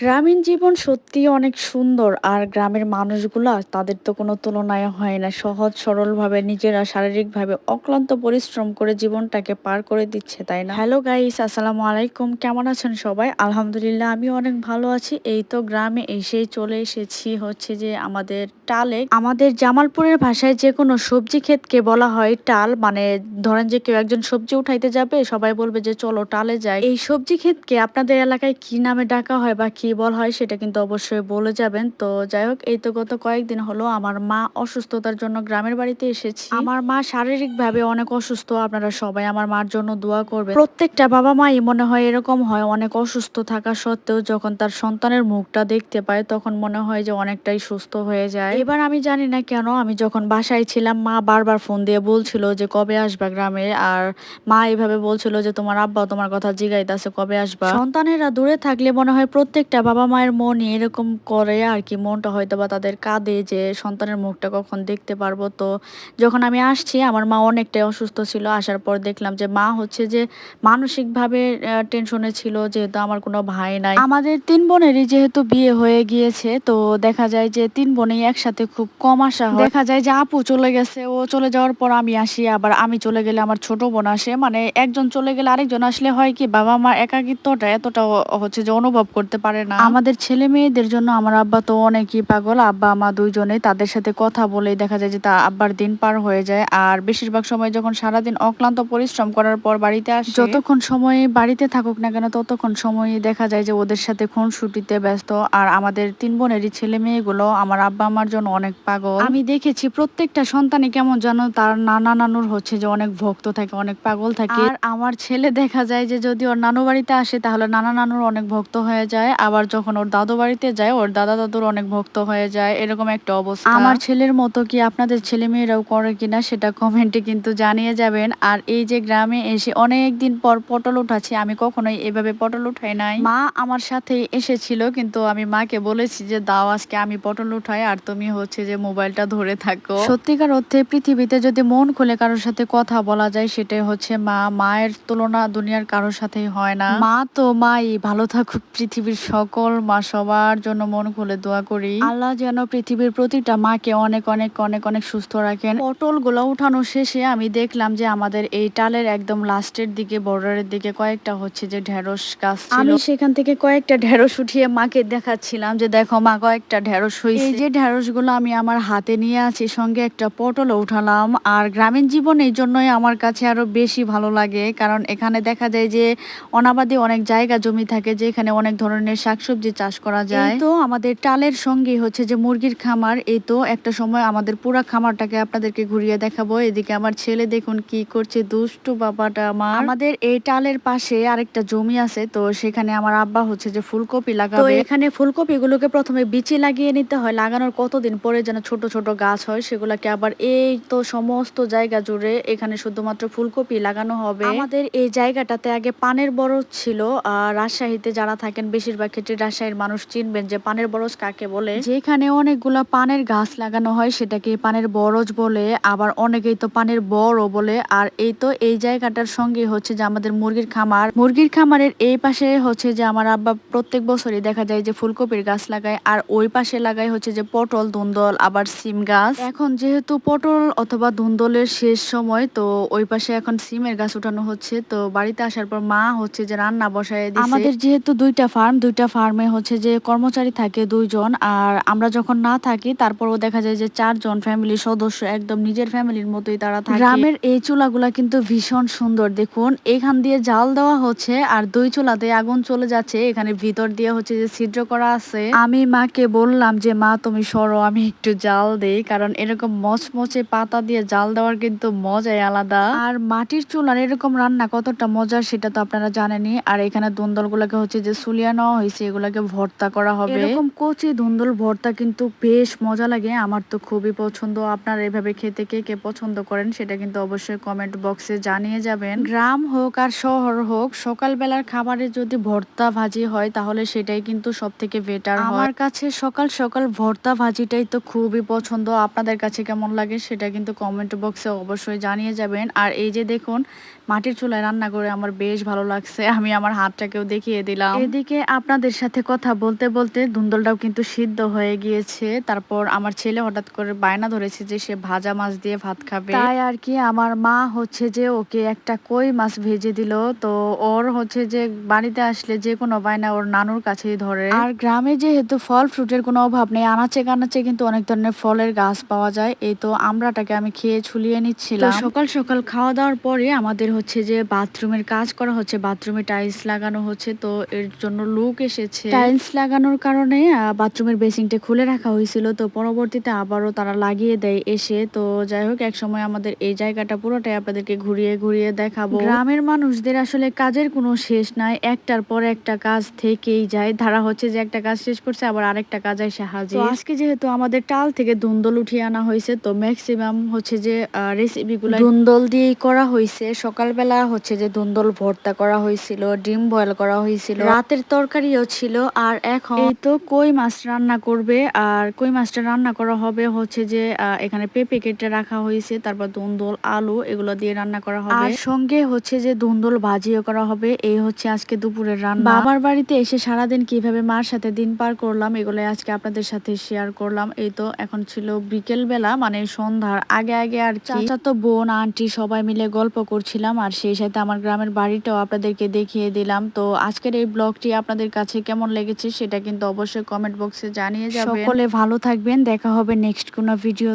গ্রামীণ জীবন সত্যিই অনেক সুন্দর। আর গ্রামের মানুষগুলা তাদের তো কোনো তুলনায় হয় না। সহজ সরলভাবে নিজেরা শারীরিকভাবে অক্লান্ত পরিশ্রম করে জীবনটাকে পার করে দিচ্ছে, তাই না? হ্যালো গাইস, আসসালামু আলাইকুম। কেমন আছেন সবাই? আলহামদুলিল্লাহ আমি অনেক ভালো আছি। এই তো গ্রামে এসেই চলে এসেছি হচ্ছে যে আমাদের টালে। আমাদের জামালপুরের ভাষায় যে কোনো সবজি ক্ষেতকে বলা হয় টাল। মানে ধরেন যে কেউ একজন সবজি উঠাইতে যাবে, সবাই বলবে যে চলো টালে যাই। এই সবজি ক্ষেতকে আপনাদের এলাকায় কি নামে ডাকা হয় বা কি বলা হয় সেটা কিন্তু অবশ্যই বলে যাবেন। তো যাই হোক, এই তো গত কয়েকদিন হলো আমার মা অসুস্থতার জন্য গ্রামের বাড়িতে এসেছি। আমার মা শারীরিকভাবে অনেক অসুস্থ। আপনারা সবাই আমার মার জন্য দোয়া করবেন। প্রত্যেকটা বাবা মাই মনে হয় এরকম হয়, অনেক অসুস্থ থাকা সত্ত্বেও যখন তার সন্তানের মুখটা দেখতে পায় তখন মনে হয় যে অনেকটাই সুস্থ হয়ে যায়। এবার আমি জানি না কেন, আমি যখন বাসায় ছিলাম মা বারবার ফোন দিয়ে বলছিল যে কবে আসবা গ্রামে। আর মা এইভাবে বলছিল যে তোমার আব্বা তোমার কথা জিগাইতাছে কবে আসবা। সন্তানেরা দূরে থাকলে মনে হয় প্রত্যেকটা বাবা মায়ের মনই এরকম করে আর কি, মনটা হয়তো বা তাদের কাঁদে যে সন্তানের মুখটা কখন দেখতে পারবো। তো যখন আমি আসছি আমার মা অনেকটাই অসুস্থ ছিল। আসার পর দেখলাম যে মা হচ্ছে যে মানসিকভাবে টেনশনে ছিল, যেহেতু আমার কোনো ভাই নাই। আমাদের তিন বোনেরই যেহেতু বিয়ে হয়ে গিয়েছে, তো দেখা যায় যে তিন বোনেই একসাথে খুব কম আসা হয়। দেখা যায় যে আপু চলে গেছে, ও চলে যাওয়ার পর আমি আসি, আবার আমি চলে গেলে আমার ছোট বোন আসে। মানে একজন চলে গেলে আরেকজন আসলে হয় কি, বাবা মার একাকিত্বটা এতটা হচ্ছে যে অনুভব করতে পারে না। আমাদের ছেলে মেয়েদের জন্য আমার আব্বা তো অনেকই পাগল। আব্বা আমা দুইজনেই, তাদের সাথে কথা বলেই দেখা যায় যে তা আব্বার দিন পার হয়ে যায়। আর বেশিরভাগ সময় যখন সারাদিন অক্লান্ত পরিশ্রম করার পর বাড়িতে আসে, যতক্ষণ সময় বাড়িতে থাকুক না কেন ততক্ষণ সময় দেখা যায় যে ওদের সাথে খুনসুটিতে ব্যস্ত। আর আমাদের তিন বোনেরই ছেলে মেয়েগুলো আমার আব্বা আমার জন্য অনেক পাগল। আমি দেখেছি প্রত্যেকটা সন্তানই কেমন যেন তার নানা নানুর হচ্ছে যে অনেক ভক্ত থাকে, অনেক পাগল থাকে। আর আমার ছেলে দেখা যায় যে যদি ওর নানু বাড়িতে আসে তাহলে নানা নানুর অনেক ভক্ত হয়ে যায়, আবার যখন ওর দাদু বাড়িতে যায় ওর দাদা দাদুর অনেক ভক্ত হয়ে যায়, এরকম একটা অবস্থা। আমার ছেলের মতো কি আপনাদের ছেলে মেয়েরাও করে কিনা সেটা কমেন্টে কিন্তু জানিয়ে যাবেন। আর এই যে গ্রামে এসে অনেক দিন পর পটল উঠাচ্ছি, আমি কখনোই এভাবে পটল উঠাই নাই। মা আমার সাথে এসেছিল, কিন্তু আমি মাকে বলেছি যে দাও আজকে আমি পটল উঠাই আর তুমি হচ্ছে যে মোবাইলটা ধরে থাকো। সত্যিকার অর্থে পৃথিবীতে যদি মন খুলে কারোর সাথে কথা বলা যায় সেটাই হচ্ছে মা। মায়ের তুলনা দুনিয়ার কারোর সাথেই হয় না। মা তো মাই, ভালো থাকুক পৃথিবীর সকল মা, সবার জন্য মন খুলে দোয়া করি আল্লাহ যেন পৃথিবীর প্রতিটা মাকে অনেক অনেক অনেক অনেক সুস্থ রাখেন। পটল গুলো উঠানো শেষে আমি দেখলাম যে আমাদের এই টালের একদম লাস্টের দিকে বর্ডারের দিকে কয়েকটা হচ্ছে যে ঢেঁড়স গাছ ছিল। আমি সেখান থেকে কয়েকটা ঢেঁড়স উঠিয়ে মাকে দেখাচ্ছিলাম যে দেখো মা কয়েকটা ঢেঁড়স হয়েছে। এই যে ঢেঁড়স গুলো আমি আমার হাতে নিয়ে আছি, সঙ্গে একটা পটল উঠালাম। আর গ্রামীণ জীবন এই জন্যই আমার কাছে আরো বেশি ভালো লাগে, কারণ এখানে দেখা যায় যে অনাবাদি অনেক জায়গা জমি থাকে যেখানে অনেক ধরনের শাকসবজি চাষ করা যায়। এই তো আমাদের টালের সঙ্গে হচ্ছে যে মুরগির খামার। এই তো একটা সময় আমাদের পুরা খামারটাকে আপনাদেরকে ঘুরিয়ে দেখাবো। এদিকে আমার ছেলে দেখুন কি করছে, দুষ্টু বাবাটা আমার। আমাদের এই টালের পাশে আরেকটা জমি আছে, তো সেখানে আমার আব্বা হচ্ছে যে ফুলকপি লাগাবে। তো এখানে ফুলকপি গুলোকে প্রথমে বিচি লাগিয়ে নিতে হয়, লাগানোর কতদিন পরে যেন ছোট ছোট গাছ হয়, সেগুলাকে আবার এই তো সমস্ত জায়গা জুড়ে এখানে শুধুমাত্র ফুলকপি লাগানো হবে। আমাদের এই জায়গাটাতে আগে পানের বরজ ছিল। রাজশাহীতে যারা থাকেন বেশিরভাগ ক্ষেত্রে রাজশাহীর মানুষ চিনবেন যে পানের বরজ কাকে বলে। যেখানে অনেকগুলা পানের গাছ লাগানো হয় সেটাকে পানের বরজ বলে, আবার অনেকেই তো পানের বড়ও বলে। আর এই তো এই জায়গাটার সঙ্গে হচ্ছে যে আমাদের মুরগির খামার। মুরগির খামারের এই পাশে হচ্ছে যে আমার আব্বা প্রত্যেক বছরই দেখা যায় যে ফুলকপির গাছ লাগায়, আর ওই পাশে লাগায় হচ্ছে যে পটল, ধুন্দল, আবার সিম গাছ। এখন যেহেতু পটল অথবা ধুন্দলের শেষ সময়, তো ওই পাশে এখন সিমের গাছ উঠানো হচ্ছে। তো বাড়িতে আসার পর মা হচ্ছে যে রান্না বসায় দিছে। আমাদের যেহেতু দুইটা ফার্ম, দুইটা ফার্মে হচ্ছে যে কর্মচারী থাকে দুইজন, আর আমরা যখন না থাকি তারপরও দেখা যায় যে চারজন ফ্যামিলির সদস্য, একদম নিজের ফ্যামিলির মতোই তারা থাকে। গ্রামের এই চুলাগুলা কিন্তু ভীষণ সুন্দর, দেখুন এখান দিয়ে জাল দেওয়া হচ্ছে আর দুই চুলাতে আগুন চলে যাচ্ছে। এখানে ভিতর দিয়ে হচ্ছে যে ছিদ্র করা আছে। আমি মাকে বললাম যে মা তুমি সরো, আমি একটু জাল দেই, কারণ এরকম মচমচে পাতা দিয়ে জাল দেওয়ার কিন্তু মজাই আলাদা। আর মাটির চুলার এরকম রান্না কতটা মজার সেটা তো আপনারা জানেনই। আর এখানে ধুন্দল গুলাকে হচ্ছে যে সুলিয়া নেওয়া হয়েছে, এগুলাকে ভর্তা করা হবে। এরকম কচি ধুন্দল ভর্তা কিন্তু বেশ মজা লাগে, আমার তো খুবই পছন্দ। আপনারা এভাবে খেতে কে কে পছন্দ করেন সেটা কিন্তু অবশ্যই কমেন্ট বক্সে জানিয়ে যাবেন। গ্রাম হোক আর শহর হোক, সকালবেলার খাবারে যদি ভর্তা ভাজি হয় তাহলে সেটাই কিন্তু সব থেকে বেটার হয়। আমার কাছে সকাল সকাল ভর্তা ভাজিটাই তো খুবই পছন্দ। আপনাদের কাছে কেমন লাগে সেটা কিন্তু কমেন্ট বক্সে অবশ্যই জানিয়ে যাবেন। আর এই যে দেখুন মাটির চুলায় রান্না করে আমার বেশ ভালো লাগছে। আমি আমার হাতটাকেও দেখিয়ে দিলাম। এদিকে আপনাদের সাথে কথা বলতে বলতে ধুন্দলটাও কিন্তু সিদ্ধ হয়ে গিয়েছে। তারপর আমার ছেলে হঠাৎ করে বায়না ধরেছে যে সে ভাজা মাছ দিয়ে ভাত খাবে। তাই আর কি আমার মা হচ্ছে যে ওকে একটা কই মাছ ভেজে দিল। তো ওর হচ্ছে যে বাড়িতে আসলে যে কোনো বায়না ওর নানুর কাছেই ধরে। আর গ্রামে যেহেতু ফল ফ্রুটের কোনো অভাব নেই, আনাচে কানাচে কিন্তু অনেক ধরনের ফলের গাছ পাওয়া যায়। এই তো আমড়াটাকে আমি খেয়ে ছুলিয়ে নিচ্ছিলাম। তো সকাল সকাল খাওয়া দাওয়ার পরে আমাদের হচ্ছে যে বাথরুমের কাজ করা হচ্ছে, বাথরুমে টাইলস লাগানো হচ্ছে। তো এর জন্য লোক এসেছে। টাইলস লাগানোর কারণে বাথরুমের বেসিনটা খুলে রাখা হয়েছিল, তো পরবর্তীতে আবারও তারা লাগিয়ে দেয় এসে। তো যাই হোক, এক সময় আমাদের এই জায়গাটা পুরোটাই আপনাদেরকে ঘুরিয়ে ঘুরিয়ে দেখাবো। গ্রামের মানুষদের আসলে কাজের কোনো শেষ নাই, একটার পর একটা কাজ থেকেই যায়। তারা হচ্ছে যে একটা কাজ শেষ করছে আবার আরেকটা কাজ এসে হাজির। তো আজকে যেহেতু আমাদের টাল থেকে ধুন্দল উঠিয়ে আনা হয়েছে, তো ম্যাক্সিমাম হচ্ছে যে রেসিপিগুলো ধুন্দল দিয়েই করা হয়েছে। সকালবেলা হচ্ছে যে ধুন্দল ভর্তা করা হয়েছিল, ডিম বয়েল করা হয়েছিল, রাতের তরকারিও ছিল। আর এখন এই তো কই মাছ রান্না করবে। আর কই মাছটা রান্না করা হবে হচ্ছে যে এখানে পেঁপে কেটে রাখা হয়েছে, তারপর ধুন্দল আলু এগুলো দিয়ে রান্না করা হবে। আর সঙ্গে হচ্ছে যে ধুন্দল ভাজিও করা হবে। এই হচ্ছে আজকে দুপুরের রান্না। বাবার বাড়িতে এসে সারাদিন কিভাবে মার সাথে দিন পার করলাম এগুলো আজকে আপনাদের সাথে শেয়ার করলাম। এই তো এখন ছিল বিকেল বেলা, মানে সন্ধ্যার আগে আগে আর কি। চাচাতো বোন আন্টি সবাই মিলে গল্প করছিলাম, আর সেই সাথে আমার গ্রামের বাড়িটাও আপনাদেরকে দেখিয়ে দিলাম। তো আজকের এই ব্লগটি আপনাদের কাছে কেমন লেগেছে সেটা কিন্তু অবশ্যই কমেন্ট বক্সে জানিয়ে যাবেন। সকলে ভালো থাকবেন, দেখা হবে নেক্সট কোনো ভিডিও।